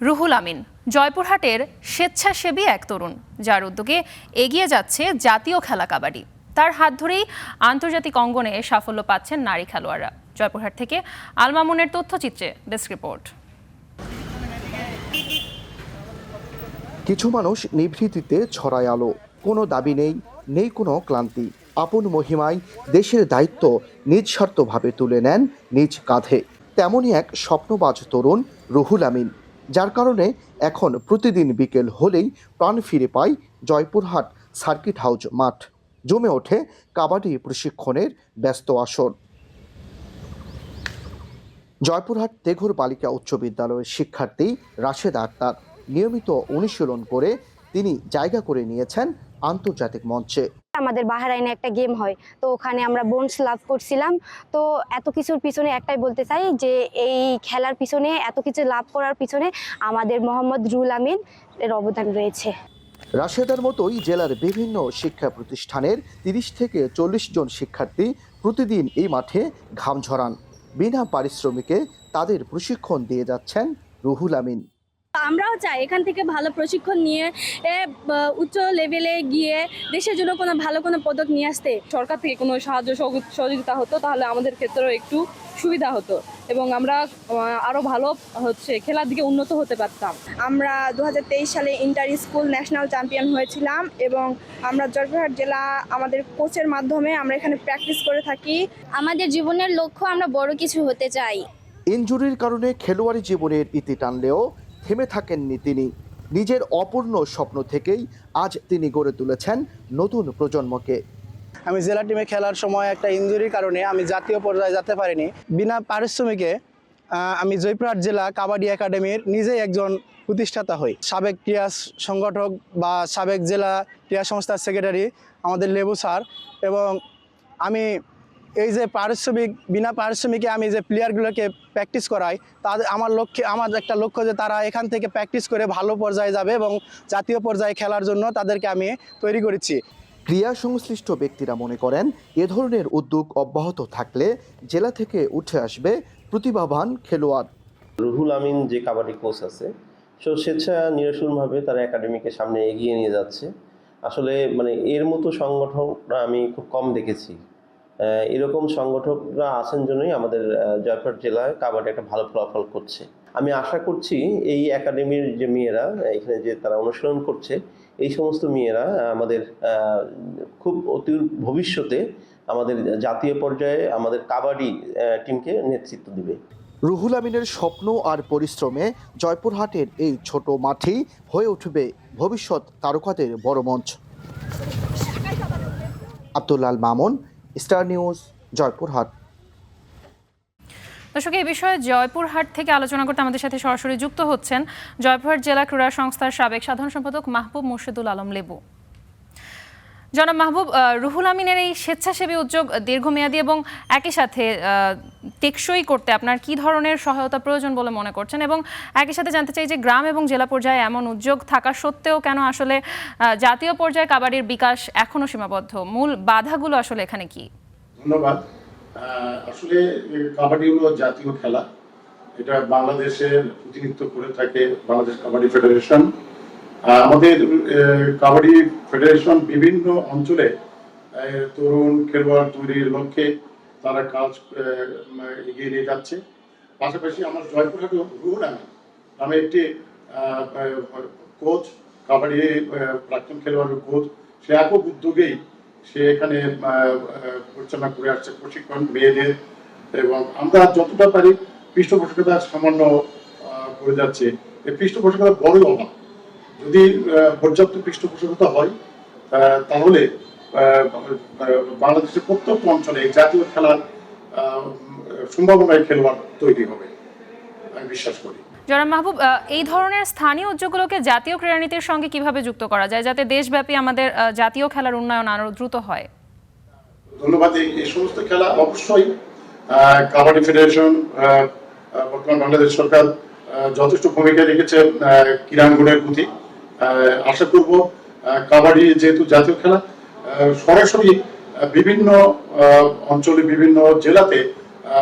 রুহুল আমিন জয়পুরহাটের স্বেচ্ছাসেবী এক তরুণ, যার উদ্যোগে এগিয়ে যাচ্ছে জাতীয় খেলা কাবাডি। তার হাত ধরেই আন্তর্জাতিক অঙ্গনে সাফল্য পাচ্ছেন নারী খেলোয়াড়রা। জয়পুরহাট থেকে আল মামুনের তথ্যচিত্রে ডেস্ক রিপোর্ট। কিছু মানুষ নিভৃতিতে ছড়ায় আলো, কোনো দাবি নেই কোনো ক্লান্তি। আপন মহিমায় দেশের দায়িত্ব নিঃস্বার্থভাবে তুলে নেন নিজ কাঁধে। তেমনই এক স্বপ্নবাজ তরুণ রুহুল আমিন, যার কারণে এখন প্রতিদিন বিকেল হলেই প্রাণ ফিরে পায় জয়পুরহাট সার্কিট হাউস মাঠ। জমে ওঠে কাবাডি প্রশিক্ষণের ব্যস্ত আসর। জয়পুরহাট তেঘর বালিকা উচ্চ বিদ্যালয়ের শিক্ষার্থী রাশেদা আক্তার নিয়মিত অনুশীলন করে তিনি জায়গা করে নিয়েছেন আন্তর্জাতিক মঞ্চে। আমাদের বাহরাইনে একটা গেম হয়, তো ওখানে আমরা ব্রোঞ্জ লাভ করছিলাম। তো এত কিছুর পিছনে একটাই বলতে চাই যে এই খেলার পিছনে, এত কিছু লাভ করার পিছনে আমাদের মোহাম্মদ রুহুল আমিন এর অবদান রয়েছে। রাশেদার মতোই জেলার বিভিন্ন শিক্ষা প্রতিষ্ঠানের 30 থেকে 40 জন শিক্ষার্থী প্রতিদিন এই মাঠে ঘাম ঝরান। বিনা পারিশ্রমিকে তাদের প্রশিক্ষণ দিয়ে যাচ্ছেন রুহুল আমিন। আমরাও চাই এখান থেকে ভালো প্রশিক্ষণ নিয়ে উচ্চ লেভেলে গিয়ে দেশের জন্য কোনো পদক নিয়ে আসতে। সরকার থেকে কোনো সাহায্য সহযোগিতা হতো তাহলে আমাদের ক্ষেত্রেও একটু সুবিধা হতো এবং আমরা আরও ভালো খেলার দিকে উন্নত হতে পারতাম। আমরা 2023 সালে ইন্টার স্কুল ন্যাশনাল চ্যাম্পিয়ন হয়েছিলাম এবং আমরা জয়পুরহাট জেলা আমাদের কোচের মাধ্যমে আমরা এখানে প্র্যাকটিস করে থাকি। আমাদের জীবনের লক্ষ্য আমরা বড় কিছু হতে চাই। ইনজুরির কারণে খেলোয়াড়ি জীবনের ইতি টানলেও থেমে থাকেননি তিনি। নিজের অপূর্ণ স্বপ্ন থেকেই আজ তিনি গড়ে তুলেছেন নতুন প্রজন্মকে। আমি জেলা টিমে খেলার সময় একটা ইনজুরির কারণে আমি জাতীয় পর্যায়ে যেতে পারিনি। বিনা পারিশ্রমিকে আমি জয়পুরহাট জেলা কাবাডি একাডেমির নিজেই একজন প্রতিষ্ঠাতা হই। সাবেক ক্রীড়া সংগঠক বা সাবেক জেলা ক্রীড়া সংস্থার সেক্রেটারি আমাদের লেবু স্যার, এবং আমি এই যে বিনা পারিশ্রমিকে আমি যে প্লেয়ারগুলোকে প্র্যাকটিস করাই, তাদের আমার একটা লক্ষ্য যে তারা এখান থেকে প্র্যাকটিস করে ভালো পর্যায়ে যাবে এবং জাতীয় পর্যায়ে খেলার জন্য তাদেরকে আমি তৈরি করেছি। ক্রীড়া সংশ্লিষ্ট ব্যক্তিরা মনে করেন এ ধরনের উদ্যোগ অব্যাহত থাকলে জেলা থেকে উঠে আসবে প্রতিভাবান খেলোয়াড়। রুহুল আমিন যে কাবাডি কোচ আছে, স্বেচ্ছা নিরসনভাবে তারা একাডেমিকে সামনে এগিয়ে নিয়ে যাচ্ছে। আসলে এর মতো সংগঠনরা আমি খুব কম দেখেছি। এরকম সংগঠকরা আছেন জন্যই আমাদের জয়পুরহাট জেলায় কাবাডি একটা ভালো ফলাফল করছে। আমি আশা করছি এই একাডেমির যে মেয়েরা এখানে যে তারা অনুশীলন করছে, এই সমস্ত মেয়েরা আমাদের খুব অতি ভবিষ্যতে আমাদের জাতীয় পর্যায়ে আমাদের কাবাডি টিমকে নেতৃত্ব দিবে। রুহুল আমিনের স্বপ্ন আর পরিশ্রমে জয়পুরহাটের এই ছোট মাঠেই হয়ে উঠবে ভবিষ্যৎ তারকাদের বড় মঞ্চ। Abdullah Mamun, star news, Joypurhat. দর্শক, এই বিষয়ে জয়পুরহাট থেকে আলোচনা করতে আমাদের সাথে সরাসরি যুক্ত হচ্ছেন জয়পুরহাট জেলা ক্রীড়া সংস্থার সাবেক সাধারণ সম্পাদক মাহবুব মুর্শিদুল আলম লেবু। জনাব মাহবুব, রুহুল আমিনের এই স্বেচ্ছাসেবী উদ্যোগ দীর্ঘমেয়াদী এবং একই সাথে টেকসই করতে আপনার কি ধরনের সহায়তা প্রয়োজন বলে মনে করছেন, এবং একই সাথে জানতে চাই যে গ্রাম এবং জেলা পর্যায়ে এমন উদ্যোগ থাকা সত্ত্বেও কেন আসলে জাতীয় পর্যায়ে কাবাডির বিকাশ এখনো সীমাবদ্ধ? মূল বাধাগুলো আসলে এখানে কি? ধন্যবাদ। আসলে কাবাডি হলো জাতীয় খেলা। এটা বাংলাদেশের প্রতিনিধিত্ব করে থাকে বাংলাদেশ কাবাডি ফেডারেশন। আমাদের কাবাডি ফেডারেশন বিভিন্ন অঞ্চলে তরুণ খেলোয়াড় তৈরির লক্ষ্যে তারা কাজ এগিয়ে নিয়ে যাচ্ছে। পাশাপাশি আমার জয়পুরহাটে রুহুল আমিন নামে একটি কোচ, কাবাডি প্রাক্তন খেলোয়াড়ের কোচ, সে একক উদ্যোগেই সে এখানে পরিচালনা করে আসছে প্রশিক্ষণ মেয়েদের, এবং আমরা যতটা পারি পৃষ্ঠপোষকতা সামান্য করে যাচ্ছে। এই পৃষ্ঠপোষকতা বড়ই অভাব। যদি পর্যাপ্ত পৃষ্ঠপোষকতা হয় তাহলে বাংলাদেশের প্রত্যেক অঞ্চলে জাতীয় খেলার সম্ভাবনায় খেলোয়াড় তৈরি হবে, আমি বিশ্বাস করি। জনাব মাহবুব, এই ধরনের স্থানীয় উদ্যোগগুলোকে জাতীয় ক্রীড়ানীতির সঙ্গে কিভাবে যুক্ত করা যায় যাতে দেশব্যাপী আমাদের জাতীয় খেলার উন্নয়ন আরো দ্রুত হয়? ধন্যবাদ। এই সমস্ত খেলা অবশ্যই কাবাডি ফেডারেশন, বর্তমান বাংলাদেশ সরকার যথেষ্ট ভূমিকা রেখেছে ক্রীড়াঙ্গনের প্রতি। আশা করব কাবাডি যেহেতু জাতীয় খেলা, সরাসরি বিভিন্ন অঞ্চলে বিভিন্ন জেলাতে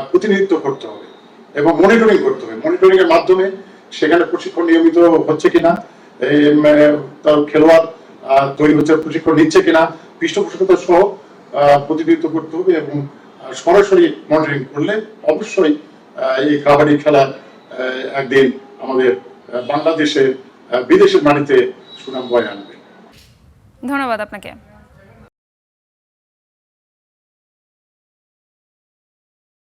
প্রতিনিধিত্ব করতে হবে এবং মনিটরিং করতে হবে। মনিটরিং এর মাধ্যমে সেখানে প্রশিক্ষণ নিয়মিত হচ্ছে কিনা, তার খেলোয়াড় তৈরি হচ্ছে, প্রশিক্ষণ নিচ্ছে কিনা, পৃষ্ঠপোষকতা সহ প্রতিনিধিত্ব করতে হবে এবং সরাসরি মনিটরিং করলে অবশ্যই এই কাবাডি খেলা একদিন আমাদের বাংলাদেশে বিদেশের মাটিতে সুনাম বয়ে আনবে। ধন্যবাদ আপনাকে।